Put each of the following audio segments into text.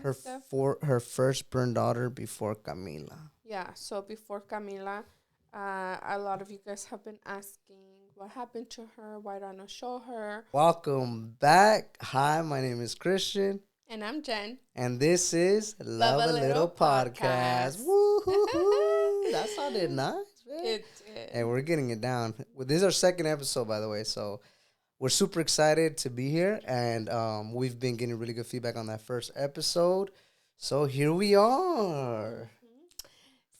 and stuff. Her firstborn daughter before Camila. Yeah, so before Camila, a lot of you guys have been asking what happened to her, why don't I show her? Welcome back. Hi, my name is Christian, And I'm Jen. and this is Love Love a a Little Little Podcast. Podcast. Woo hoo hoo! That sounded nice, man. It Hey, did. we're getting it down. Well, this is our second episode, by the way, so we're super excited to be here, and we've been getting really good feedback on that first episode. So here we are. Mhm.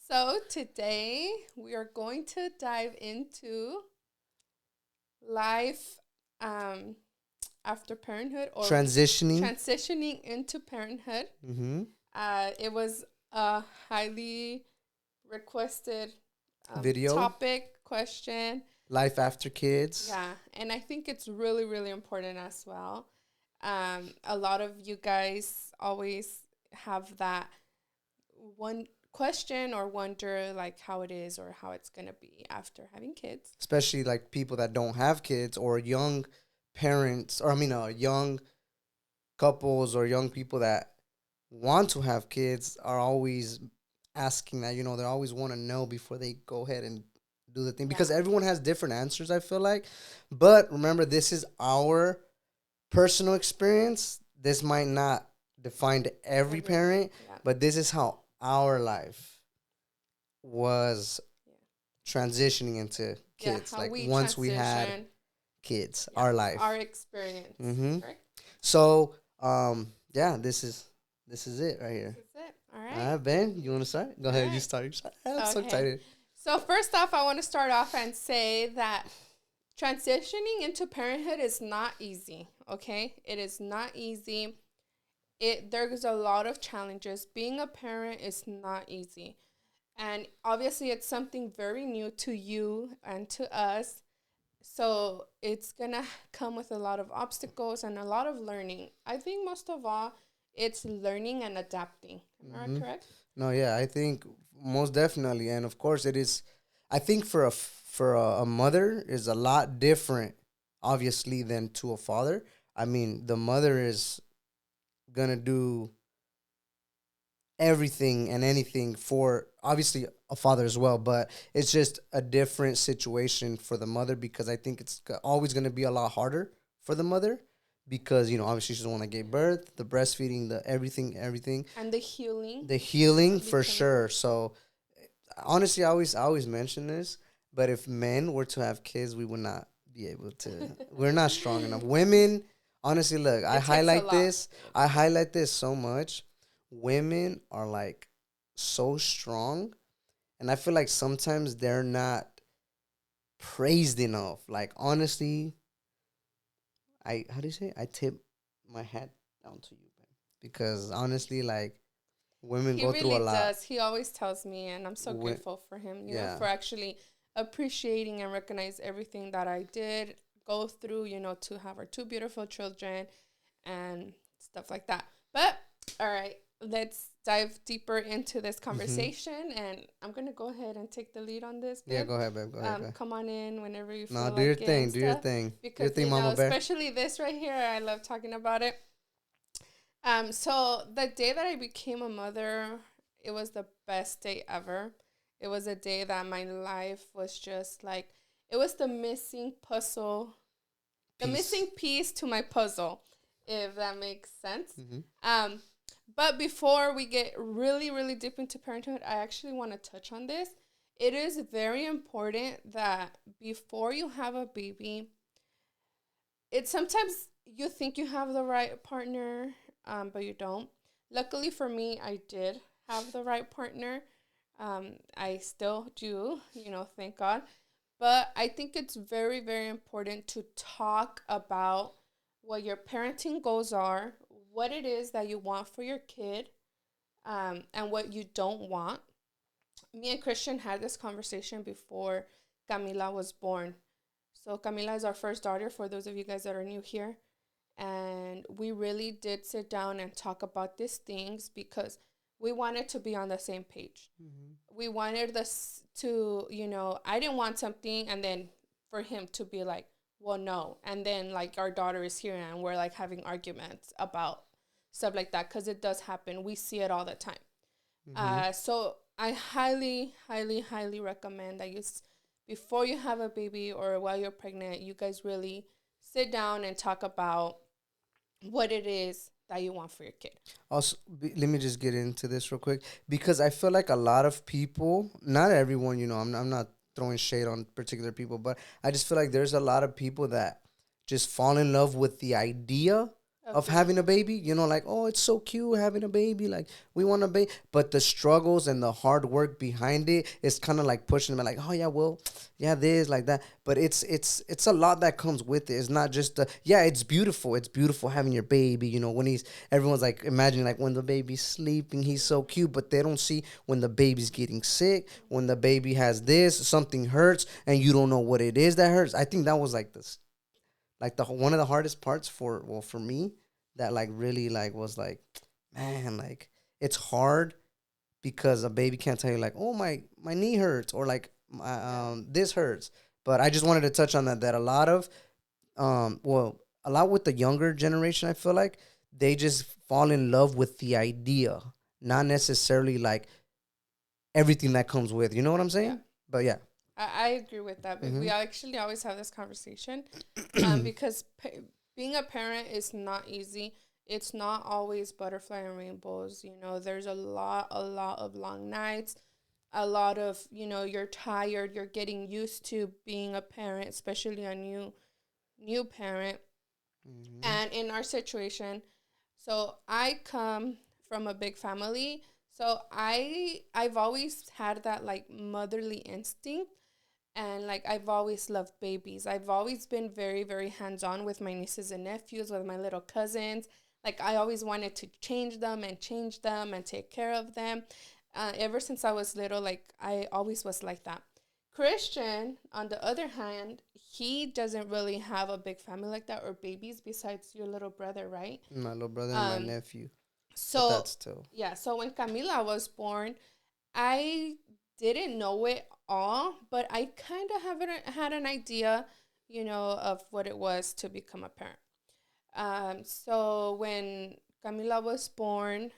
So today we are going to dive into life um, after parenthood or Transitioning. transitioning into parenthood. Mm-hmm. It was a highly requested Video. topic, question. Life after kids. Yeah, and I think it's really, really important as well. A lot of you guys always have that one question or wonder like how it is or how it's gonna be after having kids. Especially like people that don't have kids or young parents, or I mean, young couples or young people that want to have kids are always asking that. They always want to know before they go ahead and do the thing, Yeah, because everyone has different answers, I feel like. But remember, this is our personal experience. This might not define to every everyone. parent, Yeah, but this is how our life was yeah, transitioning into yeah. kids. How Like we once we had transition. kids, Yeah, our our life. experience. Mm-hmm. Correct. So, yeah, this is it right This here. is it. All All right. right, Ben, you want to start? Go All ahead, you right. start. You start. I'm so Okay. excited. So first off, I want to start off and say that transitioning into parenthood is not easy. Okay, it is not easy. There's a lot of challenges. Being a parent is not easy, and obviously it's something very new to you and to us. So it's gonna come with a lot of obstacles and a lot of learning. I think most of all, it's learning and adapting. Am I Mm-hmm. correct? No, yeah, I think most definitely, and of course, it is. I think for a mother is a lot different, obviously, than to a father. I mean, the mother is gonna do everything and anything for obviously a father as well, but it's just a different situation for the mother, because I think it's always going to be a lot harder for the mother, because obviously she's the one that gave birth, the breastfeeding, the everything, And the healing the healing for becoming. sure. So honestly, I always mention this, but if men were to have kids, we would not be able to. We're not strong enough. Women, honestly, look, It takes a lot. I highlight this so much. Women are like so strong, and I feel like sometimes they're not praised enough. Like honestly, I how do you say? I tip my hat down to you, man, because honestly, like women He go through a really lot. does. He always tells me, and I'm so Wi- grateful for him, yeah. for actually appreciating and recognize everything that I did go through, to have our two beautiful children and stuff like that. But, all right, let's dive deeper into this Mm-hmm. conversation. And I'm going to go ahead and take the lead on this, Yeah, babe. go ahead, babe. Go ahead, babe. Come on in whenever you No, feel do your like it and thing. Do your stuff. thing. Do your Because, thing, Mama Bear. especially this right here, I love talking about it. So the day that I became a mother, it was the best day ever. It was a day that my life was just like, it was the missing puzzle, the Peace. missing piece to my puzzle, if that makes sense. Mm-hmm. Um, but before we get really, really deep into parenthood, I actually want to touch on this. It is very important that before you have a baby, it's sometimes you think you have the right partner, but you don't. Luckily for me, I did have the right partner. I still do, thank God. But I think it's very, very important to talk about what your parenting goals are, what it is that you want for your kid, and what you don't want. Me and Christian had this conversation before Camila was born. So Camila is our first daughter, for those of you guys that are new here. And we really did sit down and talk about these things because we wanted to be on the same page. Mm-hmm. We wanted this to, I didn't want something and then for him to be like, well, no. And then like our daughter is here and we're like having arguments about stuff like that, because it does happen. We see it all the time. Mm-hmm. So I highly, highly, highly recommend that before you have a baby or while you're pregnant, you guys really sit down and talk about what it is that you want for your kid. Also, let me just get into this real quick because I feel like a lot of people, not everyone, I'm not throwing shade on particular people, but I just feel like there's a lot of people that just fall in love with the idea Of of being a having a mom. baby, like, oh, it's so cute having a baby, like we want a baby, but the struggles and the hard work behind it is kind of like pushing them like, oh yeah, well, yeah, this like that, but it's a lot that comes with it. It's not just the, yeah, it's beautiful having your baby, when he's, everyone's like imagining like when the baby's sleeping, he's so cute, but they don't see when the baby's getting sick, when the baby has this, something hurts and you don't know what it is that hurts. I think that was like this, like the one of the hardest parts for me, that like really like was like, man, like it's hard because a baby can't tell you like, oh, my knee hurts, or like Yeah. this hurts. But I just wanted to touch on that a lot of well, a lot with the younger generation, I feel like they just fall in love with the idea, not necessarily like everything that comes with, you know what I'm Yeah. saying? But yeah. I agree with that. But we Mhm. actually always have this conversation, because being a parent is not easy. It's not always butterfly and rainbows. There's a lot of long nights, a lot of, you're tired, you're getting used to being a parent, especially a new parent. Mhm. And in our situation, so I come from a big family. So I've always had that like motherly instinct, and like I've always loved babies. I've always been very, very hands-on with my nieces and nephews, with my little cousins. Like I always wanted to change them and take care of them. Ever since I was little, like I always was like that. Christian, on the other hand, he doesn't really have a big family like that or babies besides your little brother, right? My little brother and my Um, nephew, but so that's still. yeah, so when Camila was born, I didn't know it all, but I kind of had an idea, of what it was to become a parent. So when Camila was born,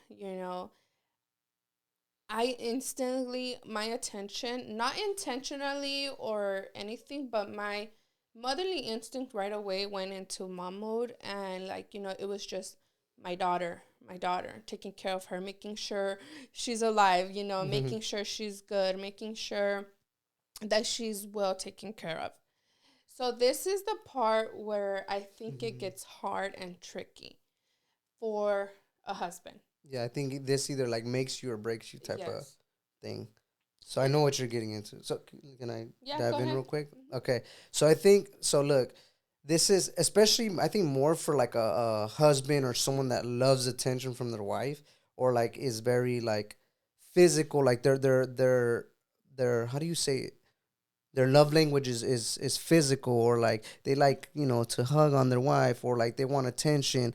I instantly, my attention, not intentionally or anything, but my motherly instinct right away went into mom mode. And, like, it was just my daughter, taking care of her, making sure she's alive, making sure she's good, making sure that she's well taken care of. So, this is the part where I think it Mhm. gets hard and tricky for a husband. Yeah, I think this either like makes you or breaks you type of Yes. thing. So I know what you're getting into. So can I Yeah, go dive in ahead. real quick? Okay. So I think so. Look, this is especially I think more for like a husband or someone that loves attention from their wife, or like is very like physical. Like their how do you say it? Their love language is physical, or like they like to hug on their wife, or like they want attention.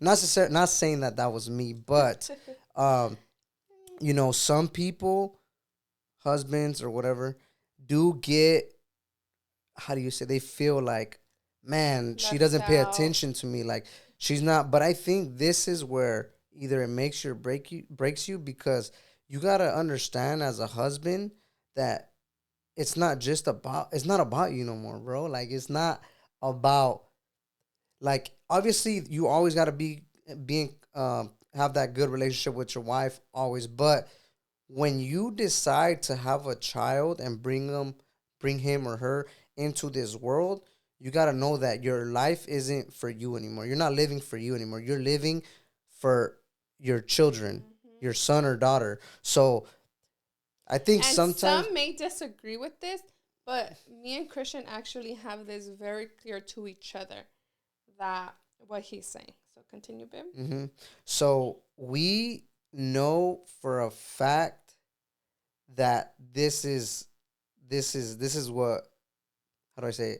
Not saying that that was me, but um some people, husbands or whatever, do get, how do you say, they feel like, man, she Left doesn't pay out. attention to me, like she's not. But I think this is where either it makes you or breaks you, because you got to understand as a husband that it's not about you no more, bro. Like it's not about, like, obviously you always got to being have that good relationship with your wife always, but when you decide to have a child and bring him or her into this world, you got to know that your life isn't for you anymore. You're not living for you anymore. You're living for your children, Hmm. your son or daughter. So I think And sometimes. some may disagree with this, but me and Christian actually have this very clear to each other, that what he's saying. So continue, babe. Hmm. So we know for a fact that this is what, how do I say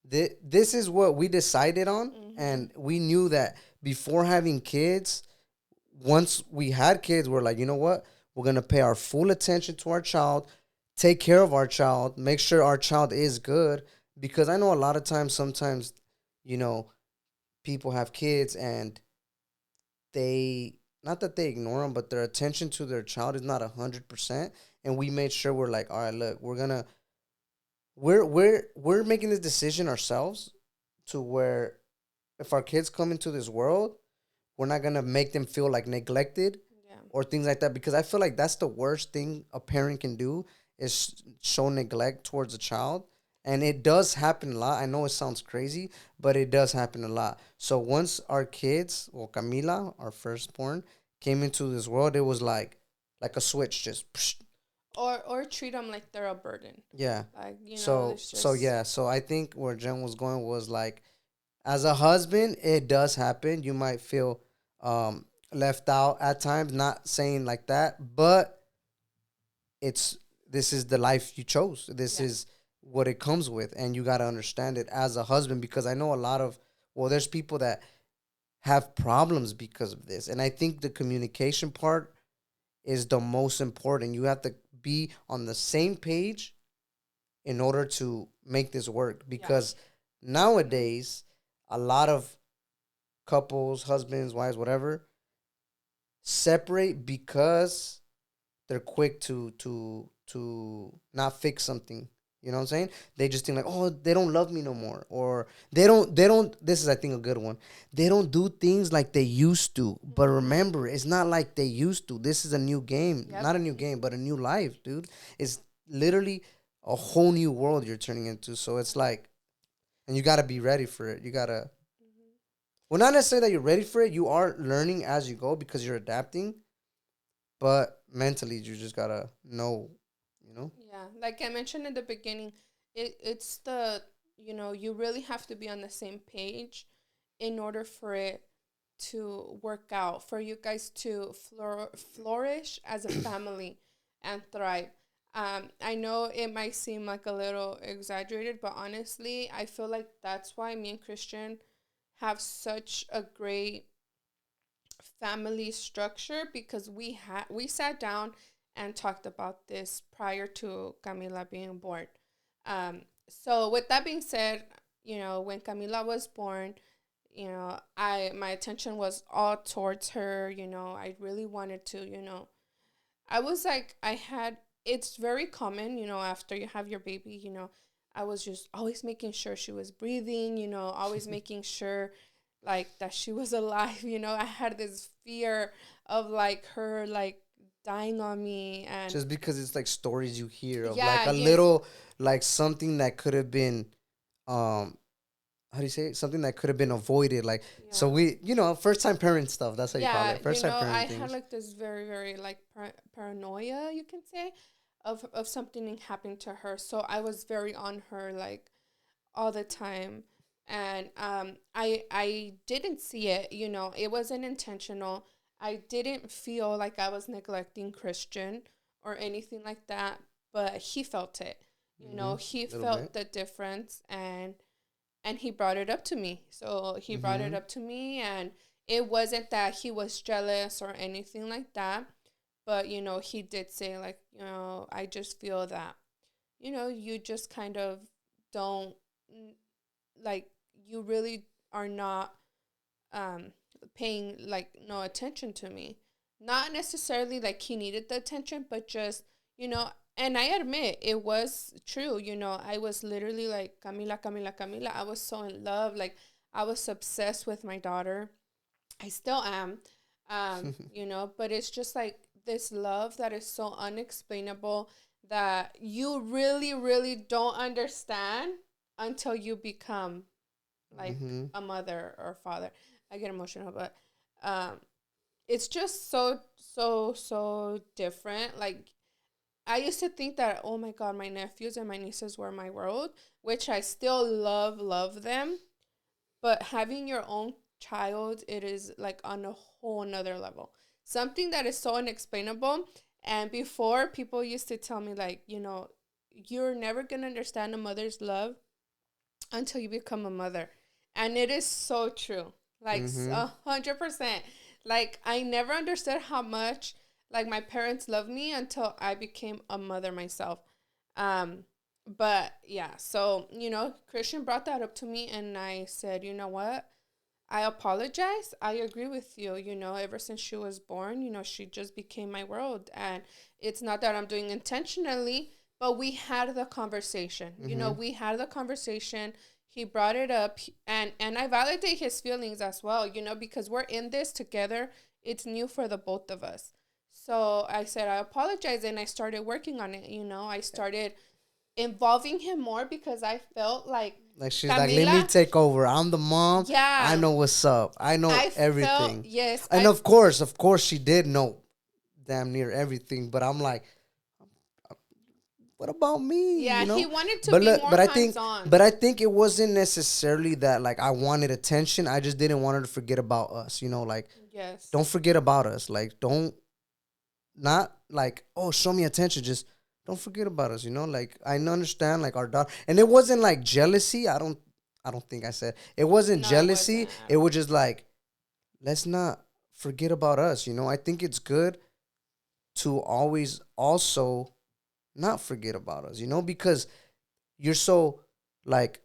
it? This is what we decided on, Mm-hmm. and we knew that before having kids. Once we had kids, we're like, you know what? We're gonna pay our full attention to our child, take care of our child, make sure our child is good. Because I know a lot of times, sometimes, you know, people have kids and they, not that they ignore them, but their attention to their child is not 100%. And we made sure we're like, all right, look, we're making this decision ourselves to where if our kids come into this world, we're not gonna make them feel like neglected Yeah. or things like that, because I feel like that's the worst thing a parent can do is show neglect towards a child. And it does happen a lot. I know it sounds crazy, but it does happen a lot. So once our kids, well, Camila, our firstborn, came into this world, it was like a switch, just psh. Or treat them like they're a burden. Yeah. Like, So it's so just yeah. So I think where Jen was going was like, as a husband, it does happen. You might feel left out at times. Not saying like that, but it's this is the life you chose. This yeah. is what it comes with, and you got to understand it as a husband, because I know a lot of, well, there's people that have problems because of this, and I think the communication part is the most important. You have to be on the same page in order to make this work, Yeah. because nowadays a lot of couples, husbands, wives, whatever, separate because they're quick to not fix something. You know what I'm saying? They just think like, oh, they don't love me no more, or they don't. This is, I think, a good one. They don't do things like they used to. But remember, it's not like they used to. This is a new game, Yep. not a new game, but a new life, dude. It's literally a whole new world you're turning into. So it's like, and you got to be ready for it. You got to, well, not necessarily that you're ready for it. You are learning as you go because you're adapting, but mentally, you just gotta know, you know. Yeah, like I mentioned in the beginning, it's the, you really have to be on the same page in order for it to work out, for you guys to flourish as a family and thrive. I know it might seem like a little exaggerated, but honestly, I feel like that's why me and Christian have such a great family structure, because we sat down and talked about this prior to Camila being born. So with that being said, when Camila was born, I my attention was all towards her. I really wanted to, I was like, it's very common, after you have your baby, I was just always making sure she was breathing, always making sure like that she was alive. I had this fear of like her like dying on me. And Just because it's like stories you hear of like yeah, a little, like something that could have been, um, how do you say it? Something that could have been avoided. Like, so yeah. we, first time parent stuff. That's how you call Yeah, it. First time I parent had things. like this very, very like paranoia, you can say, of something happening to her. So I was very on her like all the time. And I didn't see it, it wasn't intentional. I didn't feel like I was neglecting Christian or anything like that, but he felt it. Mm-hmm. He A little felt bit. the difference, and he brought it up to me. So he brought it Mm-hmm. up to me, and it wasn't that he was jealous or anything like that, but he did say like, I just feel that, you just kind of don't, like, you really are not um paying like no attention to me. Not necessarily like he needed the attention, but just, and I admit it was true. I was literally like, Camila, Camila, Camila. I was so in love. Like, I was obsessed with my daughter. I still am. But it's just like this love that is so unexplainable that you really, really don't understand until you become like Mm-hmm. a mother or father. I get emotional, but um, it's just so, so, so different. Like, I used to think that, oh my God, my nephews and my nieces were my world, which I still love them. But having your own child, it is like on a whole nother level. Something that is so unexplainable. And before, people used to tell me, like, you're never going to understand a mother's love until you become a mother. And it is so true. Like, Mm-hmm. 100%. Like, I never understood how much like my parents loved me until I became a mother myself. Um, but yeah, so Christian brought that up to me, and I said, you know what? I apologize. I agree with you. You know, ever since she was born, you know, she just became my world. And it's not that I'm doing intentionally, but we had the conversation. You know, Mm-hmm. we had the conversation. He brought it up, and I validate his feelings as well, you know, because we're in this together. It's new for the both of us. So I said, I apologize. And I started working on it. You know, I started involving him more because I felt like Like she's like, let me Camila, take over. I'm the mom. I yeah, know what's up. I know I felt, everything. yes, And of course, she did know damn near everything. But I'm like, what about me? yeah, You he know? wanted to But be look, more hands on. but I think it wasn't necessarily that like I wanted attention. I just didn't want her to forget about us. You know, like Yes. don't forget about us. Like don't not like oh show me attention. Just don't forget about us. You know, like I understand like our daughter, and it wasn't like jealousy. I don't think I said it wasn't No, it jealousy. wasn't at It was all. just like let's not forget about us. You know, I think it's good to always also not forget about us. You know, because you're so like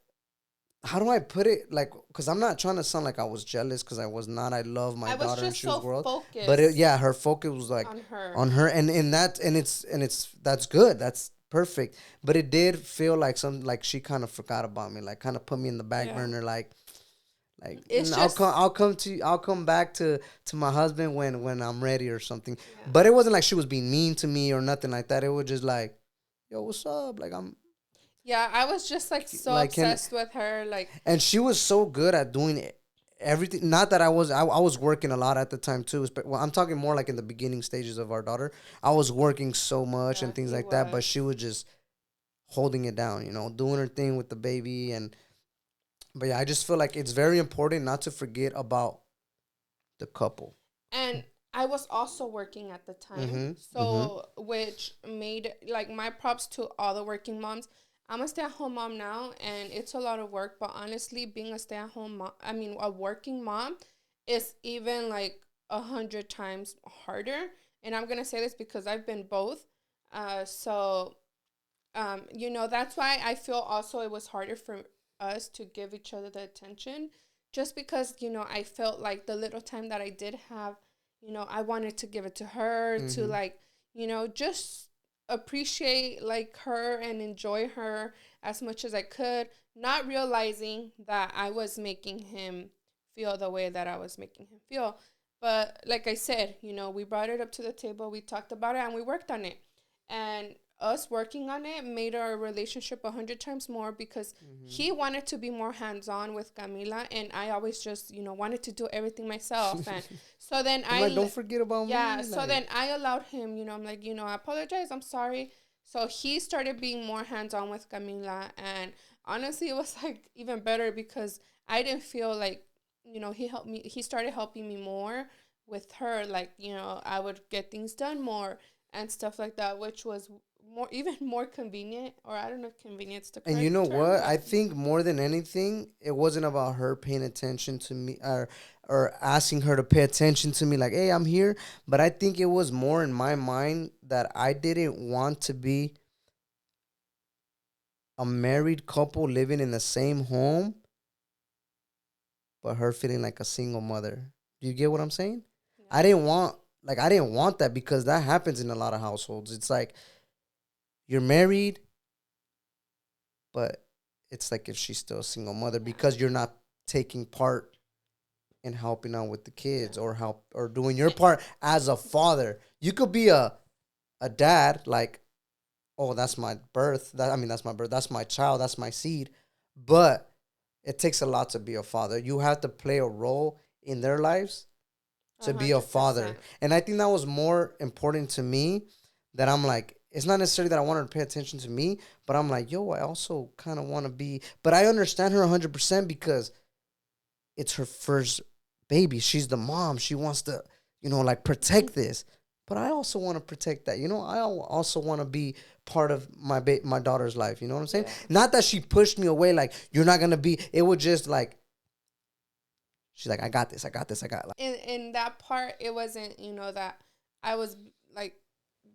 how do I put it? Like, because I'm not trying to sound like I was jealous because I was not. I love my I was daughter and just she was so world, but focused yeah, her focus was like on her. on her, and that and it's that's good. That's perfect. But it did feel like some like she kind of forgot about me, like kind of put me in the back Yeah. burner, like It's I'll just, come to I'll come back to my husband when I'm ready or something. yeah. But it wasn't like she was being mean to me or nothing like that. It was just like, yo, what's up? Like I'm Yeah, I was just like so like can obsessed with her. Like, and she was so good at doing everything. Not that I was working a lot at the time too. But well, I'm talking more like in the beginning stages of our daughter. I was working so much yeah, and things he like that, but was. she was just holding it down, you know, doing her thing with the baby. And but yeah, I just feel like it's very important not to forget about the couple. And I was also working at the time. Mm-hmm. Mm-hmm. So, which made like my props to all the working moms. I'm a stay at home mom now, and it's a lot of work. But honestly, being a stay at home mom, I mean, a working mom, is even like 100 times harder. And I'm gonna say this because I've been both. So you know, that's why I feel also it was harder for us to give each other the attention, just because, you know, I felt like the little time that I did have, you know, I wanted to give it to her to Mm-hmm. like, you know, just appreciate like her and enjoy her as much as I could, not realizing that I was making him feel the way that I was making him feel. But like I said, you know, we brought it up to the table, we talked about it, and we worked on it. And us working on it made our relationship 100 times more because Mm-hmm. he wanted to be more hands-on with Camila, and I always just, you know, wanted to do everything myself. And so then I'm like, don't forget about yeah, me. so Like, then I allowed him, you know, I'm like, you know, I apologize, I'm sorry. So he started being more hands-on with Camila, and honestly it was like even better because I didn't feel like, you know, he started helping me more with her, like, you know, I would get things done more and stuff like that, which was more even more convenient, or I don't know if convenience the and you know correct term, what? I but think more than anything, it wasn't about her paying attention to me or asking her to pay attention to me like, "Hey, I'm here." But I think it was more in my mind that I didn't want to be a married couple living in the same home, but her feeling like a single mother. Do you get what I'm saying? I yeah, didn't want I didn't want that because that happens in a lot of households. It's like you're married, but it's like if she's still a single mother yeah, because you're not taking part in helping out with the yeah. kids or help or doing your part as a father. You could be a dad like, oh, that's my birth. That I mean that's my birth. That's my child. That's my seed. But it takes a lot to be a father. You have to play a role in their lives a to be a hundred father. percent. And I think that was more important to me that I'm like, it's not necessarily that I want her to pay attention to me, but I'm like, yo, I also kind of want to be, but I understand her 100% because it's her first baby. She's the mom. She wants to, like protect this. But I also want to protect that. I also want to be part of my daughter's life. You know what I'm saying? Yeah. Not that she pushed me away, like you're not gonna be. It was just like she's like, I got this. I got this. I got. Like, In that part, it wasn't, you know, that I was like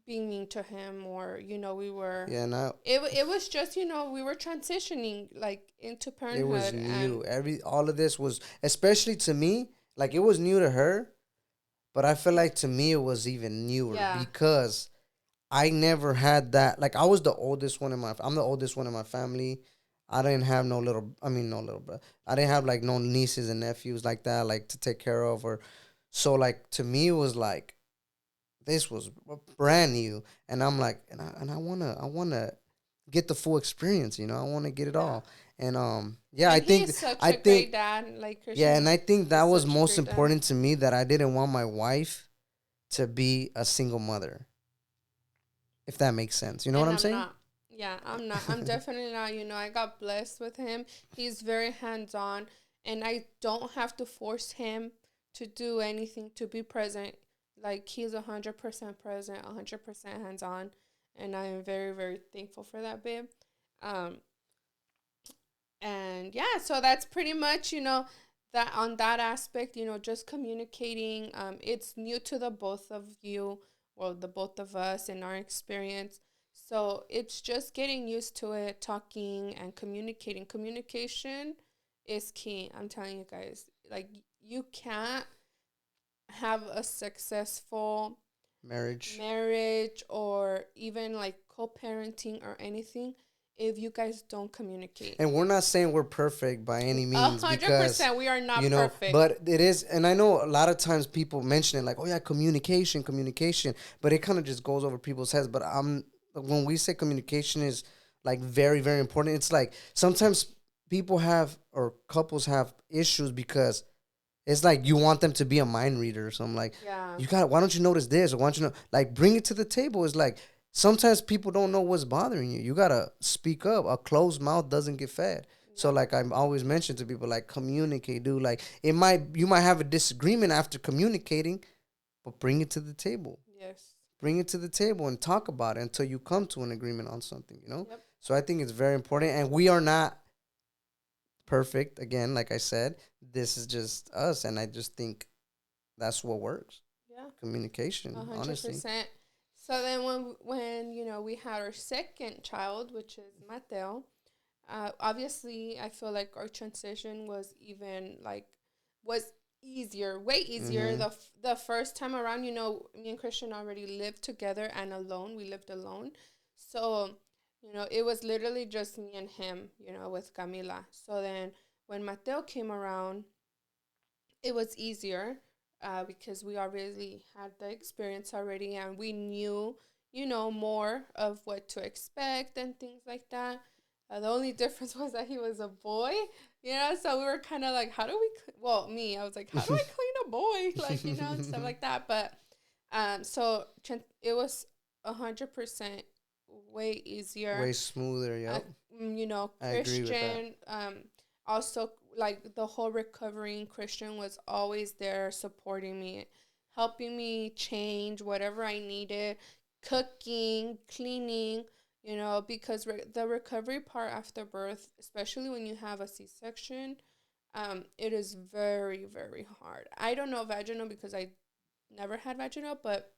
being mean to him, or we were. Yeah, now It was just we were transitioning like into it was parenthood, and new. All of this was, especially to me, like it was new to her, but I feel like to me it was even newer yeah, because I never had that. Like I was the oldest one in my. I'm the oldest one in my family. I didn't have no little. I mean, no little, but I didn't have like no nieces and nephews like that, like to take care of. Or so like to me it was like this was brand new, and I'm like, and I wanna get the full experience. I want to get it yeah. all. And yeah, And he is such I a great think dad. Like yeah, Christian and I think that is was such a most great dad. important to me, that I didn't want my wife to be a single mother, if that makes sense. You know what And I'm I'm saying? not. Yeah, I'm not. I'm definitely not. I got blessed with him. He's very hands on, and I don't have to force him to do anything to be present. Like he's 100% present, 100% hands on, and I am very very thankful for that, babe. Um, and yeah, so that's pretty much that on that aspect, just communicating. It's new to the both of you, well, the both of us in our experience. So it's just getting used to it, talking and communicating. Communication is key. I'm telling you guys, like, you can't have a successful Marriage. marriage or even like co-parenting or anything if you guys don't communicate. And we're not saying we're perfect by any A means, hundred because, percent, we are not perfect. but it is, and I know a lot of times people mention it like, oh yeah, communication, communication, but it kind of just goes over people's heads. But when we say communication is like very, very important, it's like sometimes people have, or couples have issues because it's like you want them to be a mind reader or something. Like, Yeah, why don't you notice this? Or why don't you know, like, bring it to the table. It's like sometimes people don't know what's bothering you. You gotta speak up. A closed mouth doesn't get fed. So yeah, like I always mention to people, like, communicate, dude. Like you might have a disagreement after communicating, but bring it to the table. yes, Bring it to the table and talk about it until you come to an agreement on something, yep, So I think it's very important, and we are not perfect. Again, like I said, this is just us, and I just think that's what works. yeah, a Communication, hundred honestly. percent. So then when we had our second child, which is Mateo, obviously I feel like our transition was even like was easier, way easier. Mm-hmm. The first time around, me and Christian already lived together and alone. We lived alone, so it was literally just me and him. With Camila. So then when Mateo came around, it was easier because we obviously had the experience already and we knew, more of what to expect and things like that. The only difference was that he was a boy, so we were kind of like, how do we, well, me, I was like, how do I clean a boy? Like, and stuff like that. But so it was 100% way easier. Way smoother. uh, Yep. I agree with that. Christian, also like the whole recovering Christian was always there supporting me, helping me change whatever I needed, cooking, cleaning, because the recovery part after birth, especially when you have a C-section, it is very, very hard. I don't know vaginal because I never had vaginal, but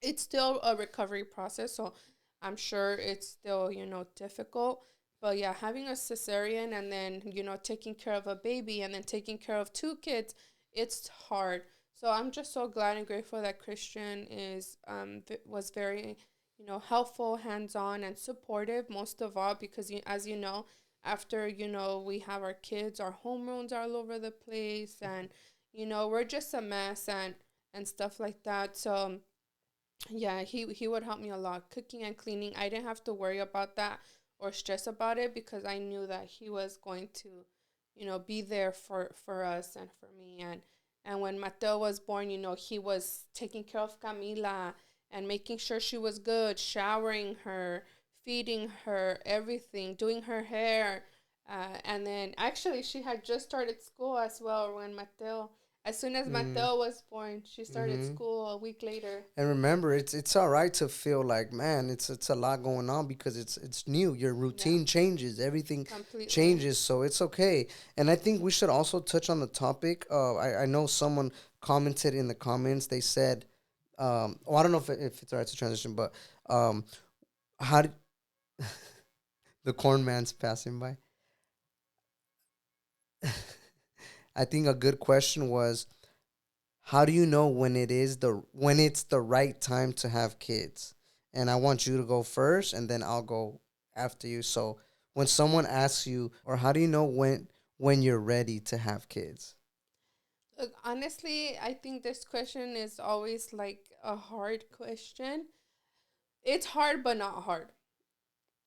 it's still a recovery process. So I'm sure it's still, difficult. But yeah, having a cesarean and then, taking care of a baby and then taking care of two kids, it's hard. So I'm just so glad and grateful that Christian was very, helpful, hands on, and supportive most of all because as you know, after we have our kids, our hormones are all over the place, and we're just a mess and stuff like that. So yeah, he would help me a lot, cooking and cleaning. I didn't have to worry about that or stress about it because I knew that he was going to, be there for us and for me. And when Mateo was born, he was taking care of Camila and making sure she was good, showering her, feeding her, everything, doing her hair. And then actually, she had just started school as well when Mateo. As soon as Mm. Mateo was born, she started Mm-hmm. school a week later. And remember, it's all right to feel like, man, it's a lot going on because it's new. Your Yeah, routine changes, everything completely. changes, so it's okay. And I think we should also touch on the topic. I know someone commented in the comments. They said I don't know if it's alright to transition, but um, how did the corn man's passing by? I think a good question was, how do you know when it's the right time to have kids? And I want you to go first, and then I'll go after you. So when someone asks you, or how do you know when you're ready to have kids? Look, honestly, I think this question is always like a hard question. It's hard, but not hard.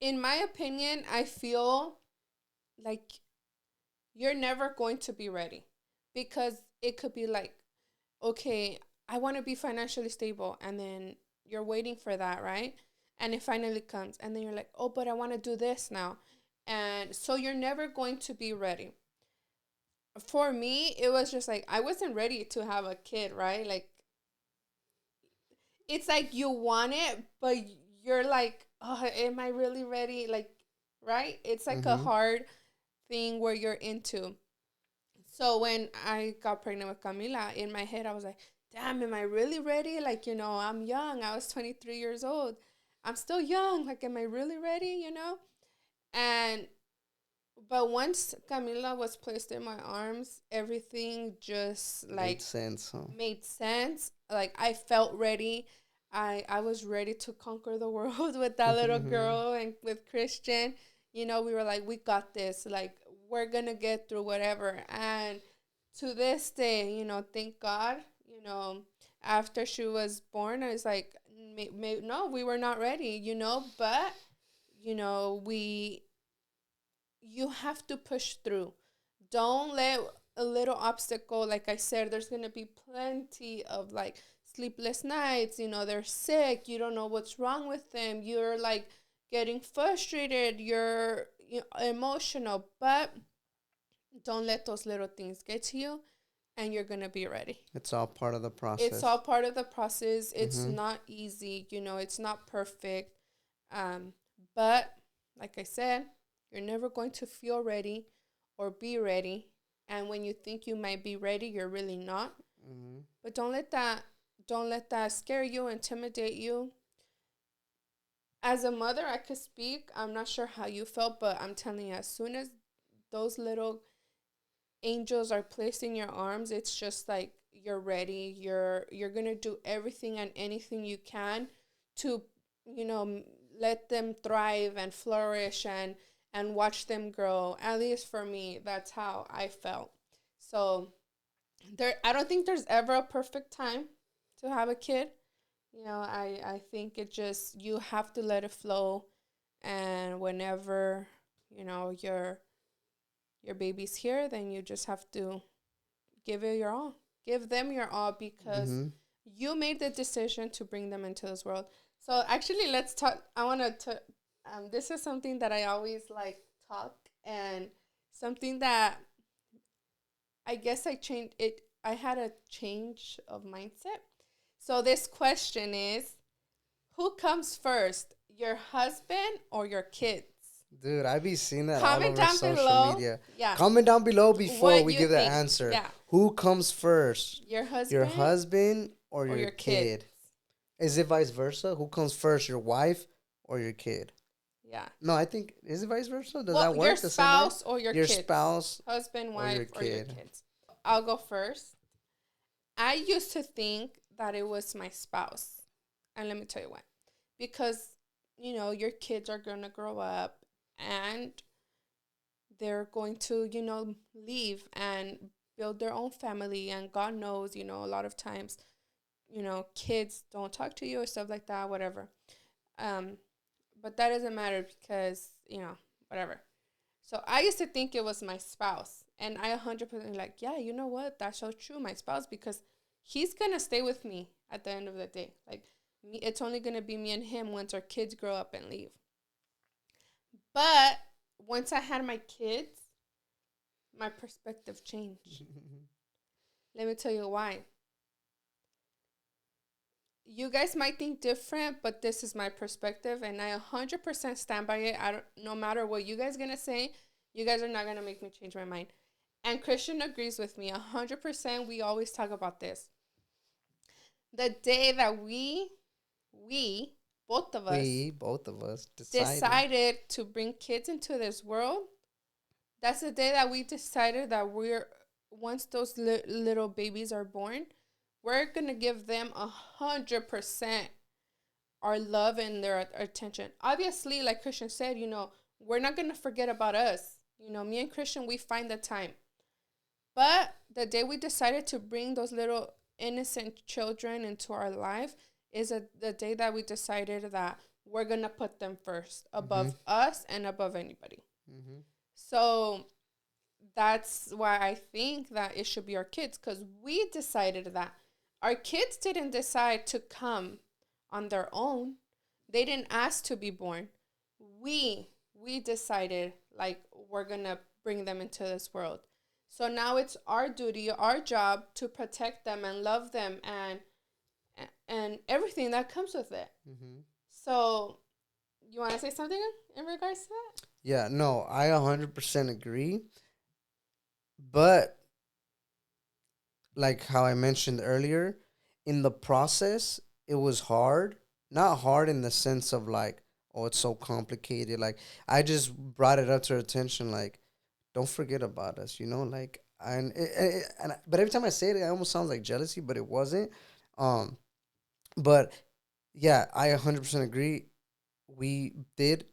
In my opinion, I feel like you're never going to be ready because it could be like, okay, I want to be financially stable. And then you're waiting for that, right? And it finally comes. And then you're like, oh, but I want to do this now. And so you're never going to be ready. For me, it was just like, I wasn't ready to have a kid, right? Like, it's like you want it, but you're like, oh, am I really ready? Like, right? It's like a Mm-hmm. hard thing where you're into. So when I got pregnant with Camila, in my head, I was like, damn, am I really ready? Like, I'm young. I was 23 years old. I'm still young. Like, am I really ready? And, but once Camila was placed in my arms, everything just Made like sense, huh? made sense. Like, I felt ready. I was ready to conquer the world with that little girl and with Christian. We were like, we got this. Like, we're gonna get through whatever. And to this day, thank God, after she was born, I was like, no, we were not ready, but we you have to push through. Don't let a little obstacle, like I said, there's going to be plenty of like sleepless nights. They're sick. You don't know what's wrong with them. You're like getting frustrated. You're emotional, but don't let those little things get to you, and you're going to be ready. It's all part of the It's process. all part of the process. It's Mm-hmm. not easy. It's not perfect. Um, but like I said, you're never going to feel ready or be ready. And when you think you might be ready, you're really not. Mm-hmm. But don't let that scare you, intimidate you. As a mother, I could speak. I'm not sure how you felt, but I'm telling you, as soon as those little angels are placed in your arms, it's just like you're ready. You're gonna do everything and anything you can to, you know, let them thrive and flourish and watch them grow. At least for me, that's how I felt. So I don't think there's ever a perfect time to have a kid. I think it just you have to let it flow, and whenever your baby's here, then you just have to give it your all. Give them your all because Mm-hmm. you made the decision to bring them into this world. So actually, let's talk. I want to. This is something that I always like talk, and something that I guess I changed it. I had a change of mindset. So this question is: who comes first, your husband or your kids? Dude, I be seeing that all Comment over down social below. media. Yeah, Comment down below before what we you give the think? answer. Yeah, Who comes first? your Your husband husband or or your your kids? kid? Is it vice versa? Who comes first, your wife or your kid? Yeah. No, I think, is it vice versa? Does Well, that your work the same way? spouse or your Your kids? spouse Husband, or your wife, or your kid? kids? I'll go first. I used to think that it was my spouse. And let me tell you why. Because, your kids are going to grow up and they're going to, leave and build their own family. And God knows, a lot of times, kids don't talk to you or stuff like that, whatever. Um, but that doesn't matter because, whatever. So I used to think it was my spouse. And I 100% like, yeah, you know what? That's so true, my spouse, because he's going to stay with me at the end of the day. Like, it's only going to be me and him once our kids grow up and leave. But once I had my kids, my perspective changed. Let me tell you why. You guys might think different, but this is my perspective, and I 100% stand by it. No matter what you guys going to say, you guys are not going to make me change my mind. And Christian agrees with me 100%. We always talk about this. The day that we, both of us, We, both of us, decided. decided to bring kids into this world, that's the day that we decided that once those little babies are born, we're gonna give them 100% our love and their attention. Obviously, like Christian said, we're not gonna forget about us. Me and Christian, we find the time. But the day we decided to bring those little innocent children into our life is the day that we decided that we're gonna put them first Mm-hmm. above us and above anybody. Mm-hmm. So that's why I think that it should be our kids, because we decided that. Our kids didn't decide to come on their own. They didn't ask to be born. We decided, like, we're gonna bring them into this world. So now it's our duty, our job to protect them and love them and everything that comes with it. Mm-hmm. So you want to say something in regards to that? Yeah, no, I 100% agree. But like how I mentioned earlier, in the process, it was hard. Not hard in the sense of like, oh, it's so complicated. Like, I just brought it up to her attention, like, don't forget about us, like, but every time I say it, it almost sounds like jealousy, but it wasn't. Um, but yeah, I 100% agree. We did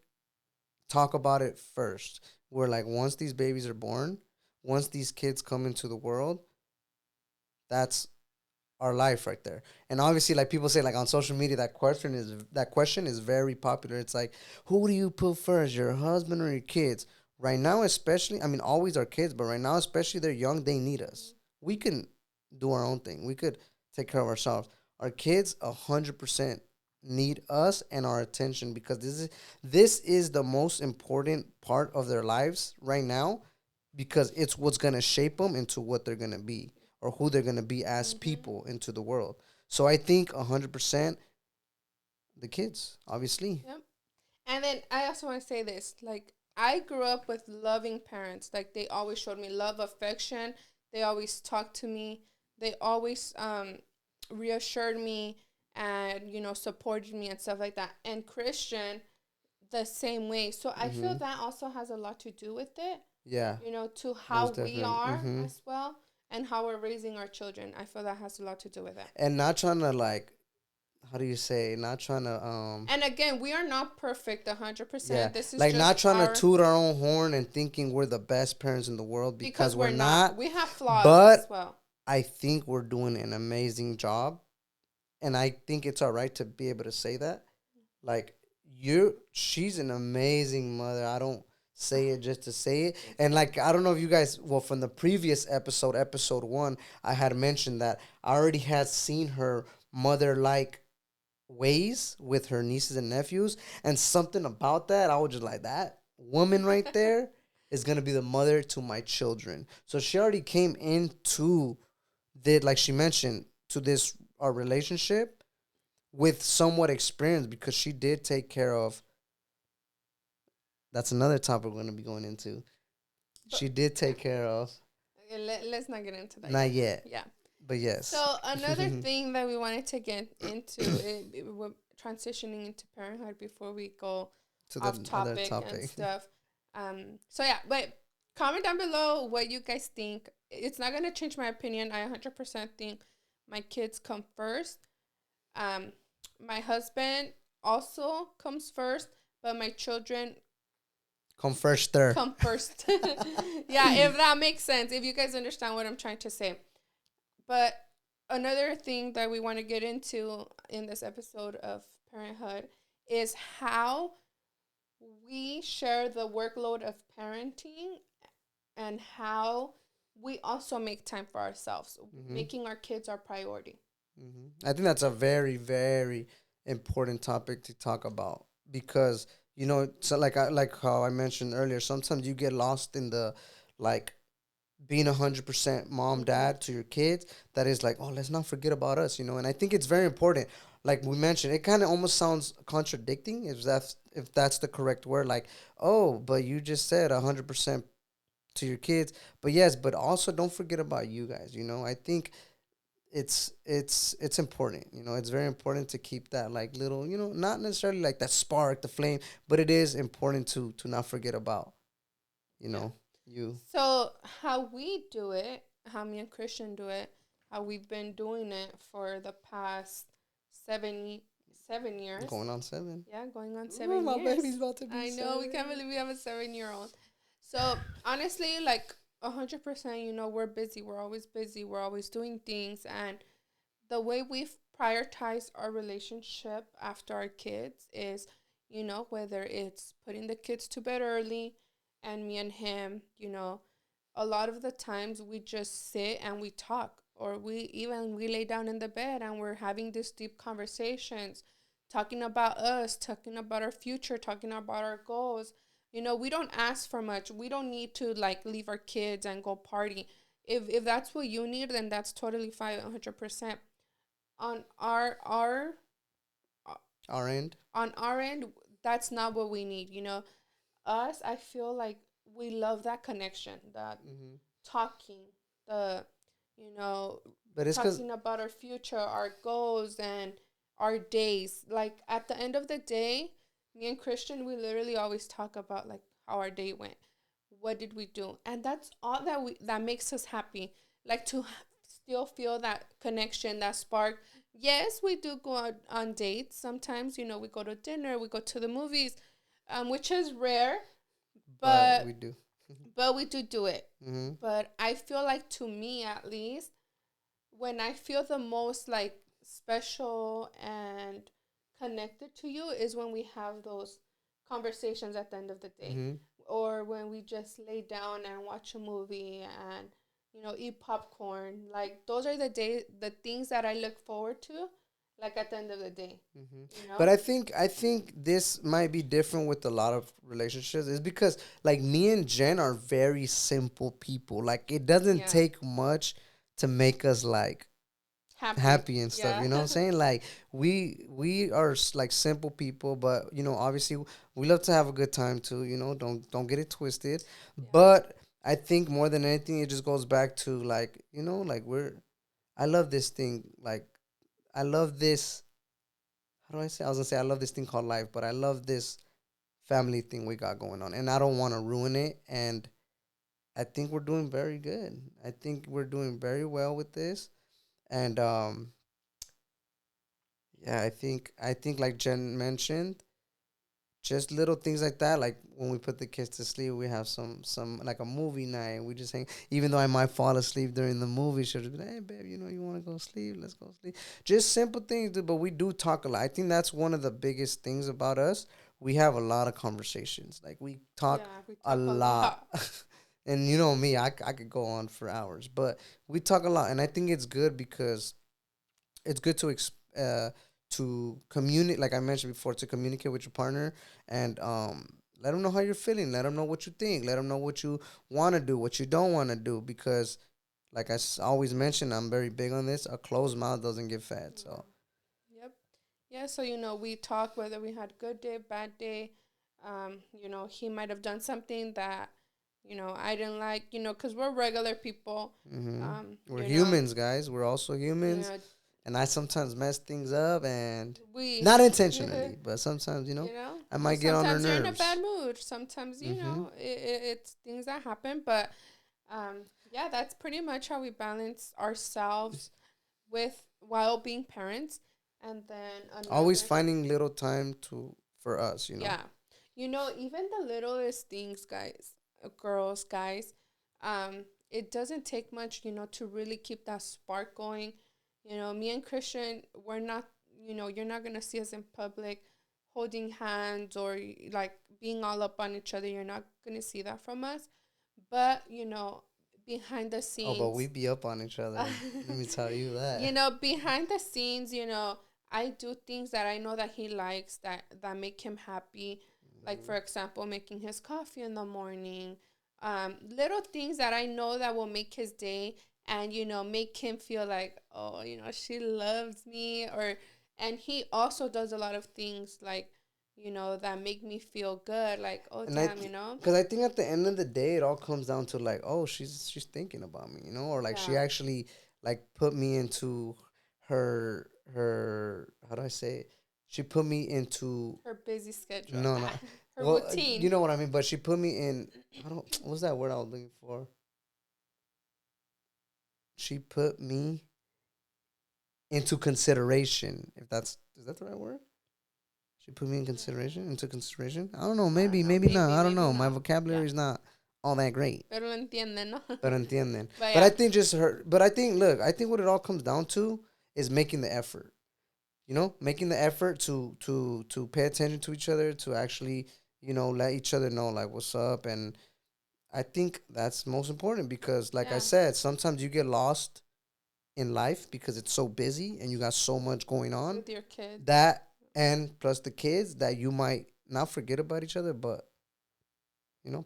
talk about it first. We're like, once these babies are born, once these kids come into the world, that's our life right there. And obviously, like people say, like on social media, that question is very popular. It's like, who do you put first, your husband or your kids? Right now, especially, I mean, always our kids, but right now, especially, they're young. They need us. We can do our own thing. We could take care of ourselves. Our kids, 100% need us and our attention, because this is the most important part of their lives right now, because it's what's gonna shape them into what they're gonna be, or who they're gonna be as Mm-hmm. people into the world. So I think 100% the kids, obviously. Yep. And then I also want to say this, like, I grew up with loving parents. Like, they always showed me love, affection. They always talked to me. They always reassured me and, supported me and stuff like that. And Christian, the same way. So I feel Mm-hmm. that also has a lot to do with it, Yeah, to how most we definitely. are Mm-hmm. as well and how we're raising our children. I feel that has a lot to do with it. And not trying to like, how do you say? Not trying to And again, we are not perfect yeah, 100%. This is like not just trying to our, toot our own horn and thinking we're the best parents in the world, because because we're we're not. not. We have flaws as But well. I think we're doing an amazing job, and I think it's all right to be able to say that. Like, she's an amazing mother. I don't say it just to say it. Thank And you. like, I don't know if you guys, well, from the previous episode, episode 1, I had mentioned that I already had seen her mother like ways with her nieces and nephews, and something about that, I was just like, that woman right there is gonna be the mother to my children. So she already came into, did like she mentioned, to this our relationship with somewhat experience, because she did take care of. That's another topic we're gonna be going into. But She did yeah, take care of. let's not get into that Not yet. yet, Yeah. but yes. So another thing that we wanted to get into, we're transitioning into parenthood before we go To off the other topic and topic. stuff. So yeah, but comment down below what you guys think. It's not gonna change my opinion. I 100% think my kids come first. Um, my husband also comes first, but my children Come first, there. come first. Yeah, if that makes sense, if you guys understand what I'm trying to say. But another thing that we want to get into in this episode of parenthood is how we share the workload of parenting and how we also make time for ourselves, Mm-hmm. making our kids our priority. I think that's a very, very important topic to talk about, because so like how I mentioned earlier, sometimes you get lost in the, like, being 100% mom Mm-hmm. dad to your kids. That is like, oh, let's not forget about us, and I think it's very important. Like we mentioned, it kind of almost sounds contradicting, if that's the correct word. Like, oh, but you just said 100% to your kids, but yes, but also don't forget about you guys. I think it's important. It's very important to keep that like little, not necessarily like that spark, the flame, but it is important to not forget about, you Yeah. know, you. So how we do it, how me and Christian do it, how we've been doing it for the past 7 years. Going on 7. Yeah, going on Ooh, seven my baby's years. about to be I know, we can't 7. believe we have a 7-year-old. So honestly, like 100%, we're busy. We're always busy. We're always doing things. And the way we've prioritized our relationship after our kids is, whether it's putting the kids to bed early and me and him, a lot of the times we just sit and we talk, or we lay down in the bed and we're having these deep conversations, talking about us, talking about our future, talking about our goals. We don't ask for much. We don't need to like leave our kids and go party. If that's what you need, then that's totally fine, 100%. On Our end. our end, that's not what we need. Us, I feel like we love that connection, that Hmm. talking, the you know But it's because talking about our future, our goals, and our days. Like at the end of the day, me and Christian, we literally always talk about like how our day went, what did we do, and that's all that makes us happy. Like to still feel that connection, that spark. Yes, we do go out on dates sometimes. We go to dinner, we go to the movies, which is rare, but but we do. we do it. Hmm. But I feel like, to me at least, when I feel the most like special and connected to you is when we have those conversations at the end of the day, Hmm. or when we just lay down and watch a movie and eat popcorn. Like those are the things that I look forward to, like at the end of the day. Hmm. You But know? I think this might be different with a lot of relationships. Is because like me and Jen are very simple people. Like it doesn't Yeah. take much to make us like Happy. happy and stuff. Yeah. You know what I'm saying? Like we are like simple people, but obviously we love to have a good time too. Don't get it twisted. Yeah. But I think more than anything, it just goes back to like like I love this thing. Like I love this. How do I say? I was gonna say I love this thing called life, but I love this family thing we got going on, and I don't want to ruin it. And I think we're doing very good. I think we're doing very well with this, and yeah, I think like Jen mentioned, just little things like that. Like when we put the kids to sleep, we have some like a movie night. We just hang. Even though I might fall asleep during the movie, she'll just be like, "Hey, babe, you want to go sleep? Let's go sleep." Just simple things, dude, but we do talk a lot. I think that's one of the biggest things about us. We have a lot of conversations. Like we talk Yeah, we a talk a lot. lot. And you know me, I could go on for hours, but we talk a lot, and I think it's good because it's good to communicate, like I mentioned before, to communicate with your partner and let them know how you're feeling, let them know what you think, let them know what you want to do, what you don't want to do, because like always mention, I'm very big on this, a closed mouth doesn't get fed. Yeah. So Yep. Yeah, so we talk whether we had good day, bad day. He might have done something that, I didn't like, because we're regular people. we're humans, guys, we're also You humans, know, and I sometimes mess things up, and we, not intentionally, but sometimes I might get on their sometimes you're in a bad nerves. mood. Sometimes, Mm-hmm. it's things that happen. But yeah, that's pretty much how we balance ourselves with while being parents. And then Always another, finding little time to for us. yeah. Even the littlest things, guys, girls, guys, it doesn't take much, to really keep that spark going. Me and Christian, we're not, you're not going to see us in public holding hands or like being all up on each other. You're not going to see that from us. But, behind the Oh, but we scenes, be up on each other. Let me tell you that. behind the scenes, I do things that I know that he likes, that make him happy. Like Hmm. for example, making his coffee in the morning. Little things that I know that will make his day and make him feel like, oh, she loves me. Or and he also does a lot of things like, that make me feel good. Like, oh And damn, because I think at the end of the day, it all comes down to like, oh, she's thinking about me, or like she yeah. actually like put me into her how do I say it? She put me into Her busy schedule. no no Her well you routine. know what I mean, but she put me in I don't what's that word I was looking for? She put me into consideration. If that's is that the right word? She put me in consideration into consideration. I don't know. I don't Maybe know. maybe not. Maybe, I don't maybe know. My not. Yeah. vocabulary is not all that great. Pero lo entienden, ¿no? But entienden. But But I yeah. think just her. But I think look. I think what it all comes down to is making the effort. You know, making the effort to pay attention to each other, to actually let each other know like what's up, and I think that's most important because like I Yeah. said, sometimes you get lost in life because it's so busy and you got so much going on With your kids. that and plus the kids that you might not forget about each other, but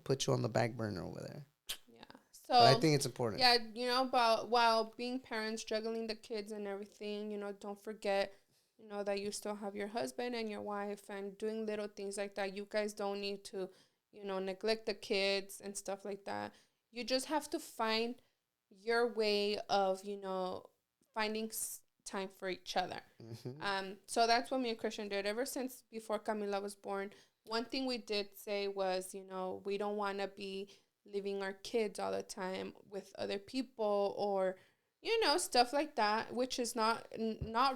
put you on the back burner over there. Yeah. But I So, think it's important. yeah, about while being parents, juggling the kids and everything, don't forget, that you still have your husband and your wife and doing little things like that. You guys don't need to, neglect the kids and stuff like that. You just have to find your way of, finding time for each other. Hmm. So that's what me and Christian did. Ever since before Camila was born, one thing we did say was, we don't want to be leaving our kids all the time with other people or, stuff like that, which is not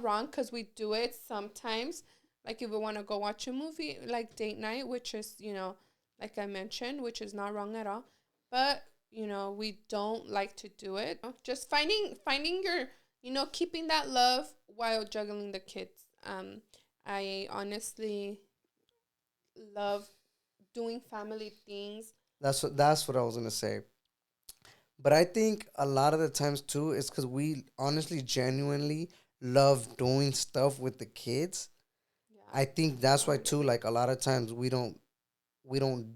wrong because we do it sometimes. Like if we want to go watch a movie, like date night, which is, like I mentioned, which is not wrong at all. But we don't like to do it. Just finding your, keeping that love while juggling the kids. I honestly love doing family things. That's what I was gonna say. But I think a lot of the times too is because we honestly, genuinely love doing stuff with the kids. Yeah, I think that's why too. 100%. Like a lot of times we don't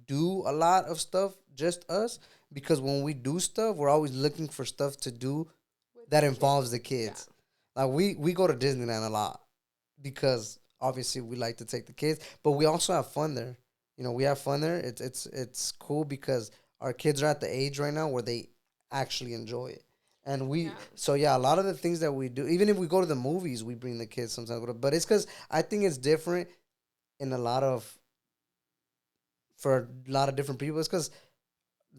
do a lot of stuff just us because when we do stuff, we're always looking for stuff to do With that the involves kids. the Yeah. kids. Like we go to Disneyland a lot because obviously we like to take the kids, but we also have fun there. We have fun there. It's cool because our kids are at the age right now where they actually enjoy it. And Yeah. so yeah, a lot of the things that we do, even if we go to the movies, we bring the kids sometimes. But it's because I think it's different in a lot of for a lot of different people. It's because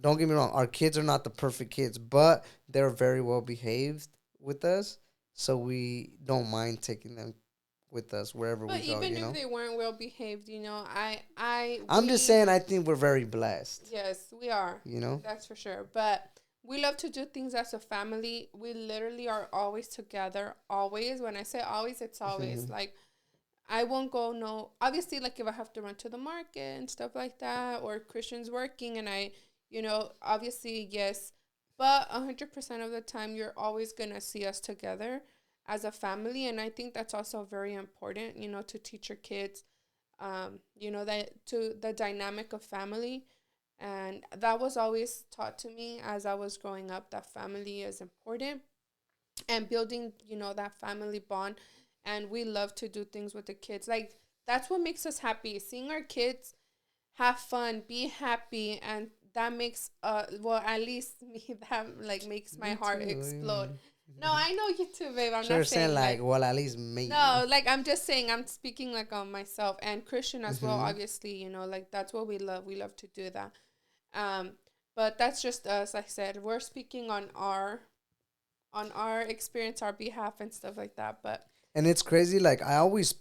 don't get me wrong, our kids are not the perfect kids, but they're very well behaved with us, so we don't mind taking them with us wherever we But go. even if they weren't well behaved, I'm just we, saying, I think we're very blessed. yes, we are. You know. That's for sure. But we love to do things as a family. We literally are always together. Always. When I say always, it's always like I won't go no obviously like if I have to run to the market and stuff like that or Christian's working and obviously yes. But 100% of the time you're always gonna see us together as a family and I think that's also very important, to teach your kids that to the dynamic of family. And that was always taught to me as I was growing up that family is important and building, that family bond. And we love to do things with the kids. Like that's what makes us happy. Seeing our kids have fun, be happy, and that makes well at least me that like makes my Me heart too. What do you explode. mean? No, I know you too, babe. I'm Sure, not saying saying like, like well, at least me. no, like I'm just saying I'm speaking like on myself and Christian as well, Hmm. obviously, like that's what we love. We love to do that. Um but that's just us, like I said. We're speaking on our experience, our behalf and stuff like that. But And it's crazy. Like I always,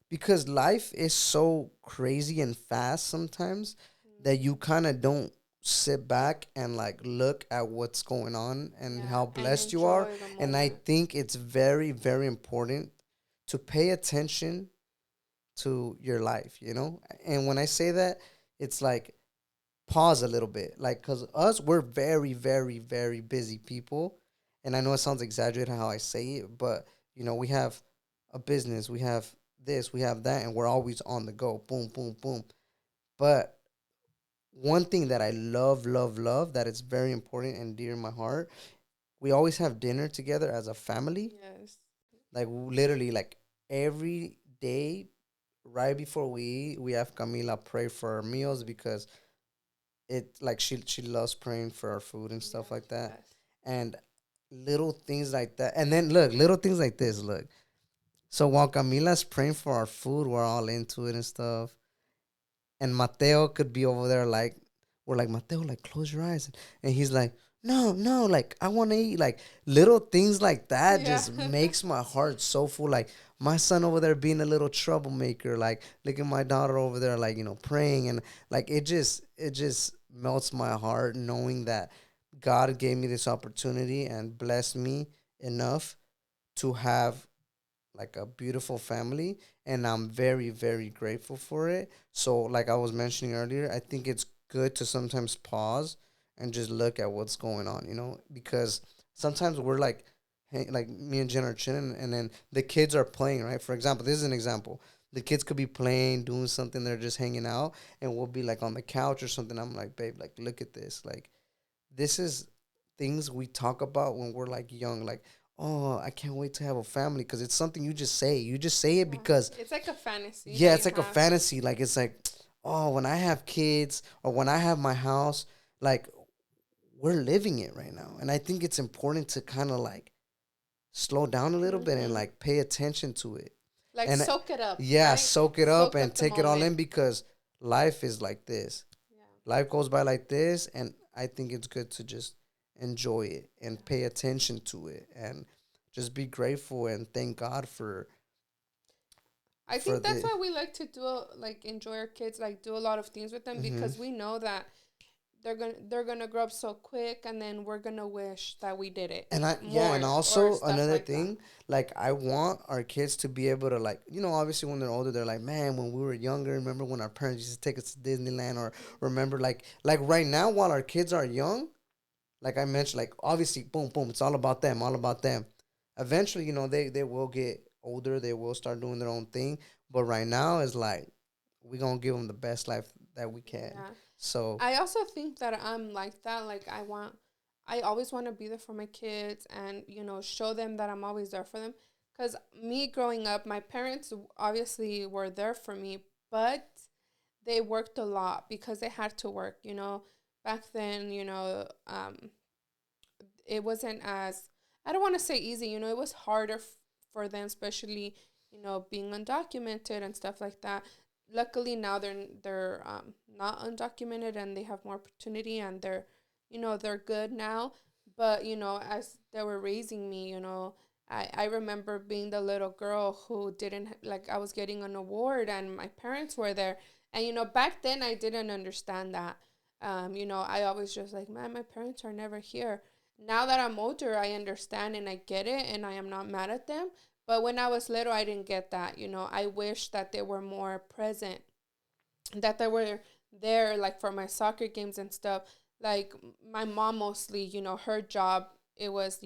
because life is so crazy and fast sometimes that you kind of don't sit back and like look at what's going on and yeah, how and blessed you are. enjoy the And I moment. think it's very, very important to pay attention to your life, And when I say that, it's like pause a little bit. Like, because us, we're very, very, very busy people. And I know it sounds exaggerated how I say it, but, we have a business, we have this, we have that, and we're always on the go. Boom, boom, boom. But one thing that I love, love, love, that is very important and dear in my heart, we always have dinner together as a family. Yes. Like, literally, like every day, right before we eat, we have Camila pray for our meals because it like she loves praying for our food and stuff Yes, like that. yes. And little things like that. And then look, little things like this. Look, so while Camila's praying for our food, we're all into it and stuff. And Mateo could be over there like, we're like, Mateo, like close your eyes, and he's like, no, no, like I want to eat. Like little things like that Yeah. just makes my heart so full. Like my son over there being a little troublemaker, like look at my daughter over there, like praying, and like it just melts my heart knowing that God gave me this opportunity and blessed me enough to have like a beautiful family, and I'm very very grateful for it. So like I was mentioning earlier, I think it's good to sometimes pause and just look at what's going on, because sometimes we're like, hey, like me and Jen are chilling, and then the kids are playing, right? For example, this is an example. The kids could be playing, doing something, they're just hanging out, and we'll be like on the couch or something. I'm like, babe, like look at this. Like this is things we talk about when we're like young, like, oh, I can't wait to have a family, because it's something you just say. You just say it Yeah. because, It's like a fantasy yeah, that it's you like a have. fantasy. Like it's like, oh, when I have kids or when I have my house, like we're living it right now. And I think it's important to kind of like slow down a little bit and Hmm. like pay attention to it. Like And soak it up, yeah, right? soak it up Soak and up the take it all moment. in, because life is like this. Yeah. Life goes by like this, and I think it's good to just enjoy it and pay attention to it and just be grateful and thank God I for think that's the. why we like to like enjoy our kids, like do a lot of things with them Hmm. because we know that they're gonna grow up so quick, and then we're gonna wish that we did it And and more or also stuff another like that. thing, like I want our kids to be able to, like, obviously when they're older, they're like, man, when we were younger, remember when our parents used to take us to Disneyland, or remember like right now while our kids are young, like I mentioned, like obviously, boom, boom, it's all about them, all about them. Eventually, they will get older, they will start doing their own thing, but right now is like we gonna give them the best life that we can. Yeah. So, I also think that I'm like that. Like I always want to be there for my kids and show them that I'm always there for them. Cause me growing up, my parents obviously were there for me, but they worked a lot because they had to work. Back then, it wasn't as, I don't want to say easy. It was harder for them, especially being undocumented and stuff like that. Luckily now they're not undocumented and they have more opportunity and they're good now. But as they were raising me, I remember being the little girl who didn't like, I was getting an award and my parents were there. And back then I didn't understand that. I always just like, man, my parents are never here. Now that I'm older, I understand and I get it, and I am not mad at them. But when I was little, I didn't get that. I wish that they were more present, that they were there, like for my soccer games and stuff. Like my mom mostly, her job, it was,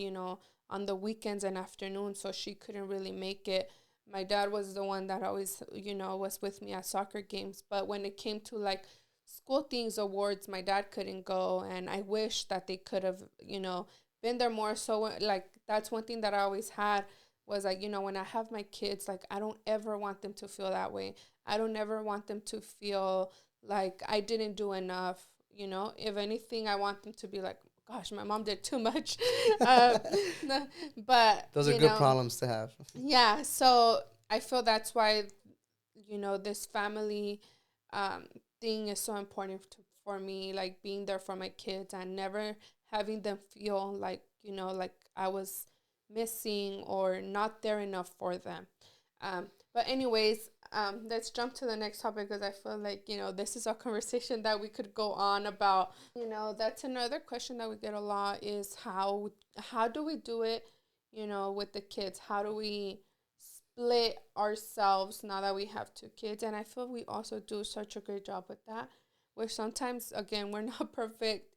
on the weekends and afternoons, so she couldn't really make it. My dad was the one that always, was with me at soccer games. But when it came to like school things, awards, my dad couldn't go. And I wish that they could have, been there more. So, like, that's one thing that I always had was like, when I have my kids, like, I don't ever want them to feel that way. I don't ever want them to feel like I didn't do enough. If anything, I want them to be like, gosh, my mom did too much. uh, but, those are good problems to have. yeah, so I feel that's why, this family um, thing is so important for me, like being there for my kids and never having them feel like, like I was missing or not there enough for them. But anyways, let's jump to the next topic because I feel like, this is a conversation that we could go on about. That's another question that we get a lot is how do we do it, with the kids? How do we split ourselves now that we have two kids? And I feel we also do such a great job with that. Where sometimes, again, we're not perfect,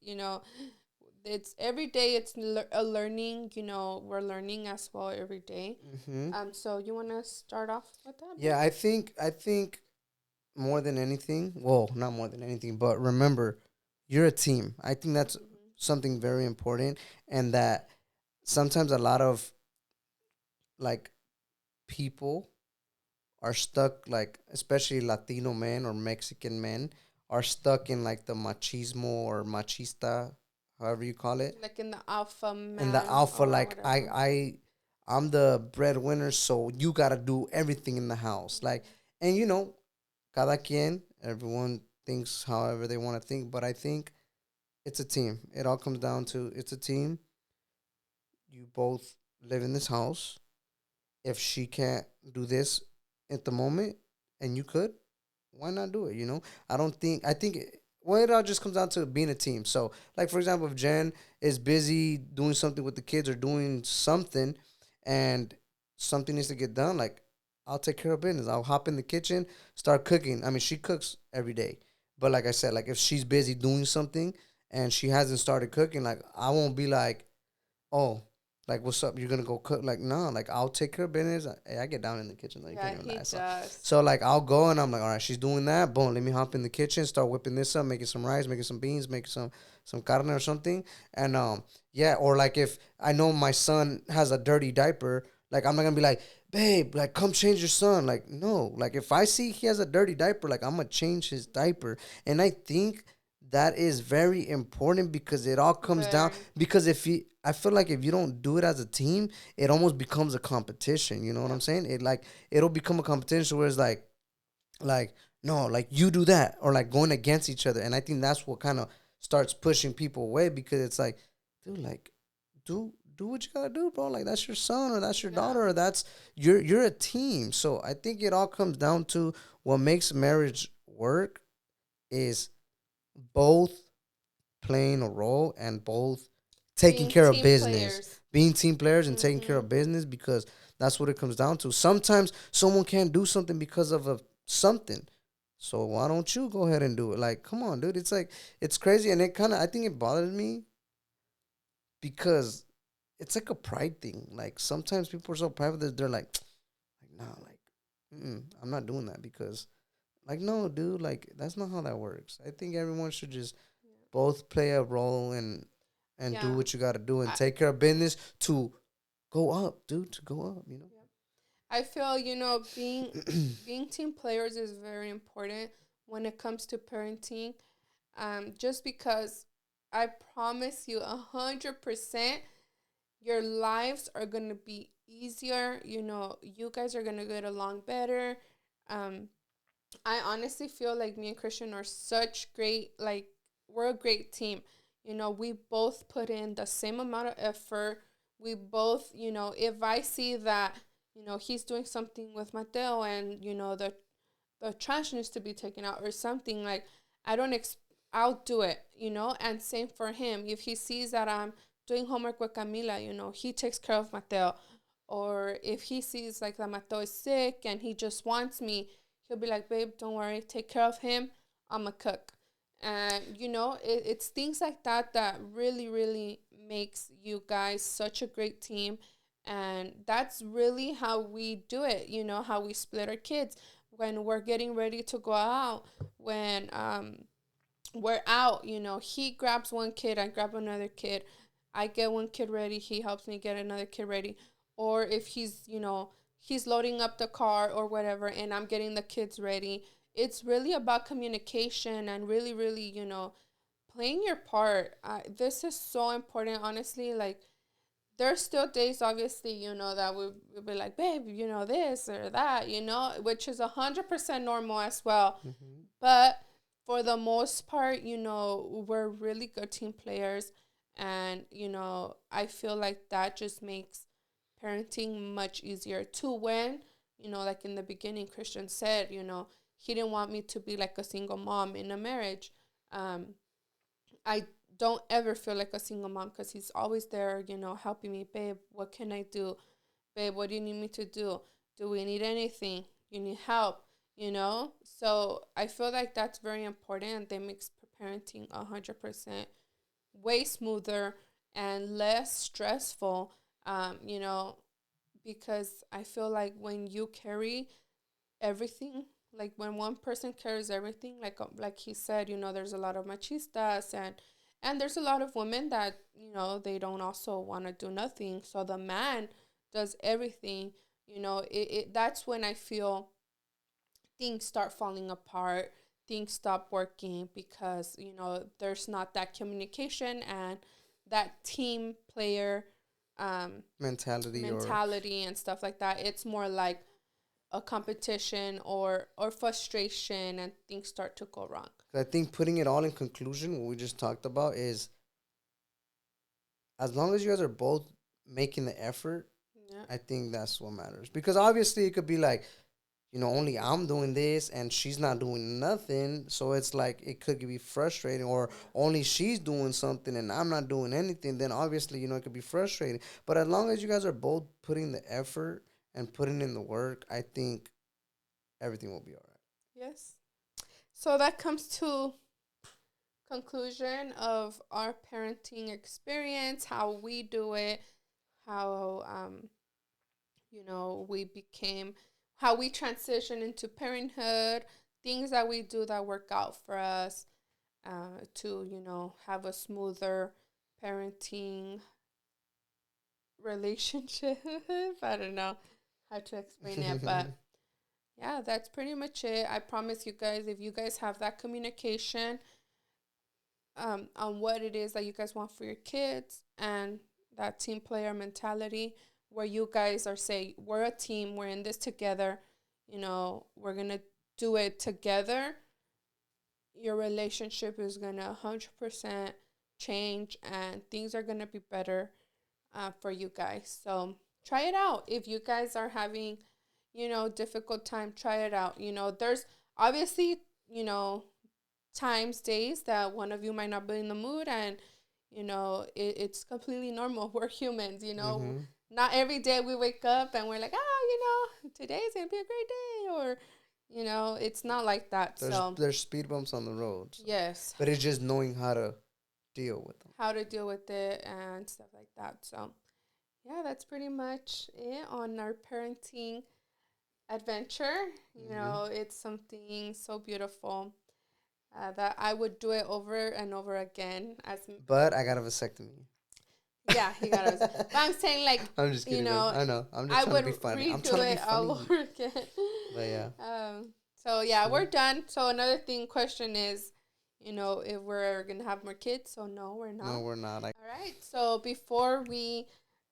it's every day it's a learning, we're learning as well every day. Hmm. So you want to start off with that, Yeah, babe? I think more than anything, well, not more than anything, but remember, you're a team. I think that's Mm-hmm. something very important, and that sometimes a lot of like people are stuck, like especially Latino men or Mexican men are stuck in like the machismo or machista however you call it, Like in the alpha and the man alpha, or like whatever. I'm the breadwinner, so you gotta do everything in the house, like, and cada quien, everyone thinks however they want to think, but I think it's a team. It all comes down to it's a team. You both live in this house. If she can't do this at the moment, and you could, why not do it? I think well, it all just comes down to being a team. So, like for example, if Jen is busy doing something with the kids or doing something, and something needs to get done, like I'll take care of business. I'll hop in the kitchen, start cooking. I mean, she cooks every day, but like I said, like if she's busy doing something and she hasn't started cooking, like I won't be like, oh, like what's up? You're gonna go cook? Like no, like I'll take care of business. Hey, I get down in the kitchen. Like you can't Yeah, even he lie. So, does. so like I'll go and I'm like, all right, she's doing that. Boom, let me hop in the kitchen, start whipping this up, making some rice, making some beans, making some carne or something. And yeah, or like if I know my son has a dirty diaper, like I'm not gonna be like, babe, like come change your son. Like no, like if I see he has a dirty diaper, like I'm gonna change his diaper. And I think that is very important because it all comes down Very. because if you I feel like if you don't do it as a team, it almost becomes a competition. You know what Yeah. I'm saying? It'll become a competition where it's like no, like you do that or like going against each other. And I think that's what kind of starts pushing people away because it's like, dude, like do what you gotta do, bro. Like that's your son or that's your Yeah. daughter or that's you're a team. So I think it all comes down to what makes marriage work is both playing a role and both taking Being care of team business, players. being team players and taking care Mm-hmm. of business because that's what it comes down to. Sometimes someone can't do something because of a something. So why don't you go ahead and do it? Like, come on, dude. It's like it's crazy and it kind of I think it bothers me because it's like a pride thing. Like sometimes people are so private that they're like nah, like I'm not doing that because like no, dude, like that's not how that works. I think everyone should just both play a role and do Yeah. what you got to do and I, take care of business to go up, dude, to go up, yeah. I feel, being team players is very important when it comes to parenting. Just because I promise you 100% your lives are gonna be easier. You guys are gonna get along better. Um, I honestly feel like me and Christian are such great, like, we're a great team. We both put in the same amount of effort. We both, if I see that, he's doing something with Mateo and, the trash needs to be taken out or something, like, I don't, I'll do it, and same for him. If he sees that I'm doing homework with Camila, he takes care of Mateo. Or if he sees like that Mateo is sick and he just wants me, he'll be like, babe, don't worry, take care of him. I'm a cook. And, it's things like that that really, really makes you guys such a great team. And that's really how we do it, how we split our kids. When we're getting ready to go out, when we're out, he grabs one kid, I grab another kid. I get one kid ready, he helps me get another kid ready. Or if he's loading up the car or whatever, and I'm getting the kids ready. It's really about communication and really, really, playing your part. This is so important, honestly. Like, there's still days, obviously, that we'll be like, babe, this or that, which is 100% normal as well. Mm-hmm. But for the most part, we're really good team players. And, I feel like that just makes parenting much easier to when, like in the beginning, Christian said, he didn't want me to be like a single mom in a marriage. I don't ever feel like a single mom because he's always there, helping me. Babe, what can I do? Babe, what do you need me to do? Do we need anything? You need help, So I feel like that's very important. That makes parenting 100% way smoother and less stressful, because I feel like when you carry everything, like when one person carries everything, like he said, there's a lot of machistas, and there's a lot of women that, they don't also want to do nothing, so the man does everything. That's when I feel things start falling apart. things stop working because, you know, there's not that communication and that team player mentality or mentality and stuff like that. It's more like a competition or frustration, and things start to go wrong. I think putting it all in conclusion, what we just talked about is as long as you guys are both making the effort, Yeah. I think that's what matters. Because obviously it could be like, you know, only I'm doing this and she's not doing nothing. So it's like it could be frustrating, or only she's doing something and I'm not doing anything. Then obviously, you know, it could be frustrating. But as long as you guys are both putting the effort and putting in the work, I think everything will be all right. Yes. So that comes to conclusion of our parenting experience, how we do it, how you know, we became, how we transition into parenthood, things that we do that work out for us, to, you know, have a smoother parenting relationship. I don't know how to explain it, but yeah, that's pretty much it. I promise you guys, if you guys have that communication on what it is that you guys want for your kids, and that team player mentality where you guys are say, we're a team, we're in this together, you know, we're going to do it together, your relationship is going to 100% change and things are going to be better for you guys. So try it out. If you guys are having, you know, difficult time, try it out. You know, there's obviously, you know, times, days that one of you might not be in the mood, and you know, it's completely normal. We're humans, you know. Mm-hmm. Not every day we wake up and we're like, you know, today's gonna be a great day, or you know, it's not like that. So There's speed bumps on the road. So. yes, But it's just knowing how to deal with them. how to deal with it and stuff like that. So yeah, that's pretty much it on our parenting adventure. You Mm-hmm. know, it's something so beautiful. That I would do it over and over again. But I got a vasectomy. Yeah, he got us. But I'm saying, like, I'm just you kidding, know, man. I know. I'm just I trying to would be funny. I'm redo trying to be it all funny. over again. But yeah. So yeah, we're done. So another question is, you know, if we're gonna have more kids. So no, we're not. No, we're not. All right. So before we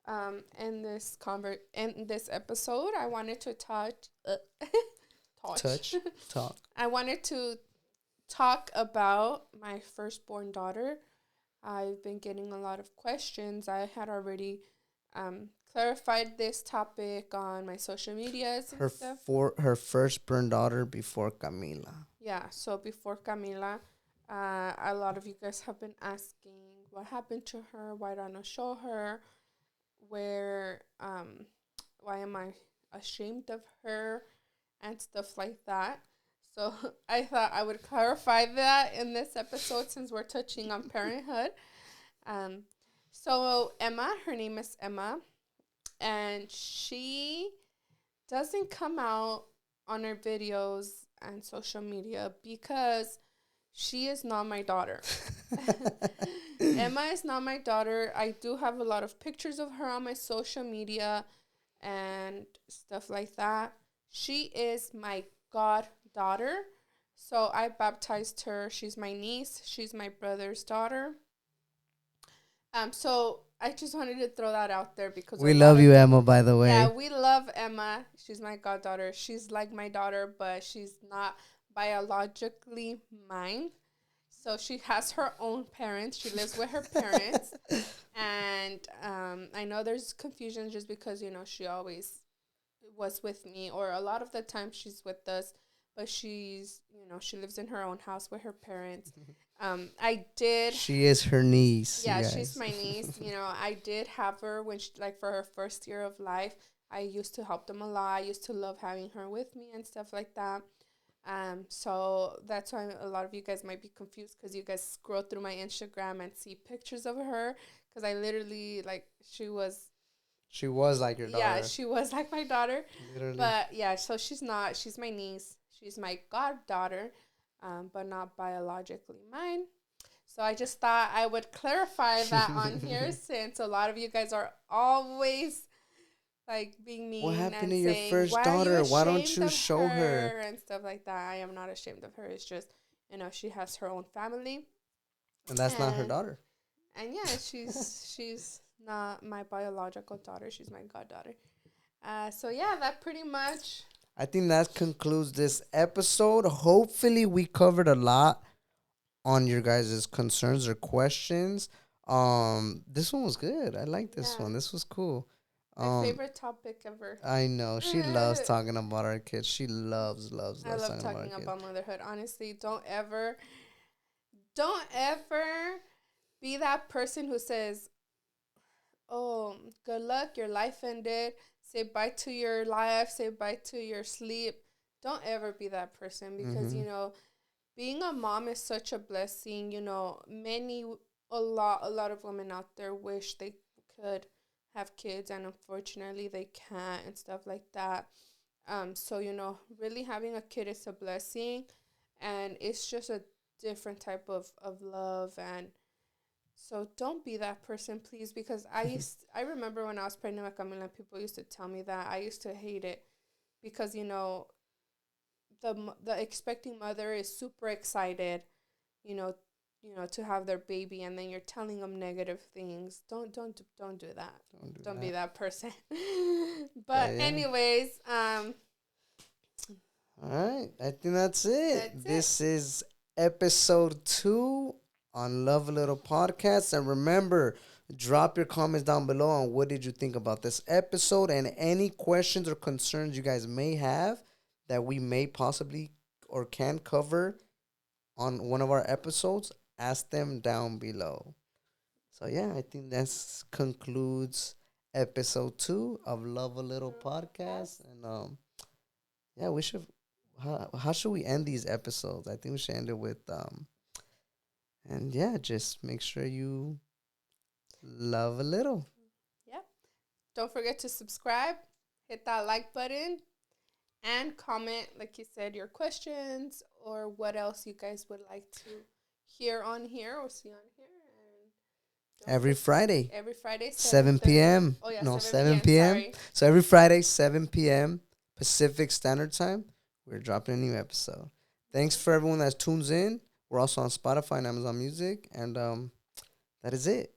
end this episode, I wanted to touch, talk. I wanted to talk about my firstborn daughter. I've been getting a lot of questions. I had already clarified this topic on my social medias and stuff. Her firstborn daughter before Camila. Yeah, so before Camila, a lot of you guys have been asking what happened to her, why don't I show her, where, why am I ashamed of her, and stuff like that. So I thought I would clarify that in this episode since we're touching on parenthood. Um, so Emma, her name is Emma, and she doesn't come out on her videos and social media because she is not my daughter. Emma is not my daughter. I do have a lot of pictures of her on my social media and stuff like that. She is my goddaughter. So I baptized her. She's my niece. She's my brother's daughter. So I just wanted to throw that out there because we love you, Emma, by the way. Yeah, we love Emma. She's my goddaughter. She's like my daughter, but she's not biologically mine. So she has her own parents. She lives with her parents. And I know there's confusion just because, you know, she always was with me, or a lot of the time she's with us, but she's, you know, she lives in her own house with her parents. I did. She is her niece. Yeah, she's my niece. You know, I did have her when she, like, for her first year of life. I used to help them a lot. I used to love having her with me and stuff like that. So that's why a lot of you guys might be confused because you guys scroll through my Instagram and see pictures of her, because I literally, like, she was like your daughter. Yeah, she was like my daughter. Literally. But yeah, so she's not. She's my niece. She's my goddaughter, but not biologically mine. So I just thought I would clarify that on here, since a lot of you guys are always like being mean. What happened and to your saying, first daughter? Why don't you of show her? And stuff like that. I am not ashamed of her. It's just, she has her own family. And that's not her And daughter. yeah, she's not my biological daughter. She's my goddaughter. So yeah, that pretty much. I think that concludes this episode. Hopefully, we covered a lot on your guys' concerns or questions. This one was good. I like this Yeah, one. This was cool. my Um, favorite topic ever. I know she loves talking about our kids. She I loves love talking about our talking kids. about motherhood. Honestly, don't ever be that person who says, "Oh, good luck, your life ended. Say bye to your life. Say bye to your sleep." Don't ever be that person because Mm-hmm. being a mom is such a blessing. A lot of women out there wish they could have kids, and unfortunately they can't and stuff like that. So really having a kid is a blessing, and it's just a different type of love. And so don't be that person, please, because I remember when I was pregnant with Camila, people used to tell me that. I used to hate it because the expecting mother is super excited, you know, to have their baby, and then you're telling them negative things. Don't do that. Don't do Don't be that. that person. But But yeah. anyways, All right. I think that's it. that's it. This is episode 2 on Love a Little Podcast. And remember, drop your comments down below on what did you think about this episode and any questions or concerns you guys may have that we may possibly or can cover on one of our episodes. Ask them down below. So yeah, I think that concludes episode 2 of Love a Little Podcast. And yeah, we should. How should we end these episodes? I think we should end it with and yeah, just make sure you love a little. Yeah. Don't forget to subscribe, hit that like button, and comment, like you said, your questions or what else you guys would like to hear on here or see on here. And Every Friday, every Friday, 7 7:30. p.m. Oh yeah, No, 7 7 p.m. p.m. Sorry. So every Friday, 7 p.m. Pacific Standard Time, we're dropping a new episode. Thanks for everyone that tunes in. We're also on Spotify and Amazon Music, and that is it.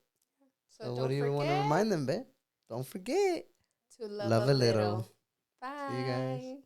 So So what don't do you want to forget remind them, babe? Don't forget. to love a Love a little. little. See you guys. Bye.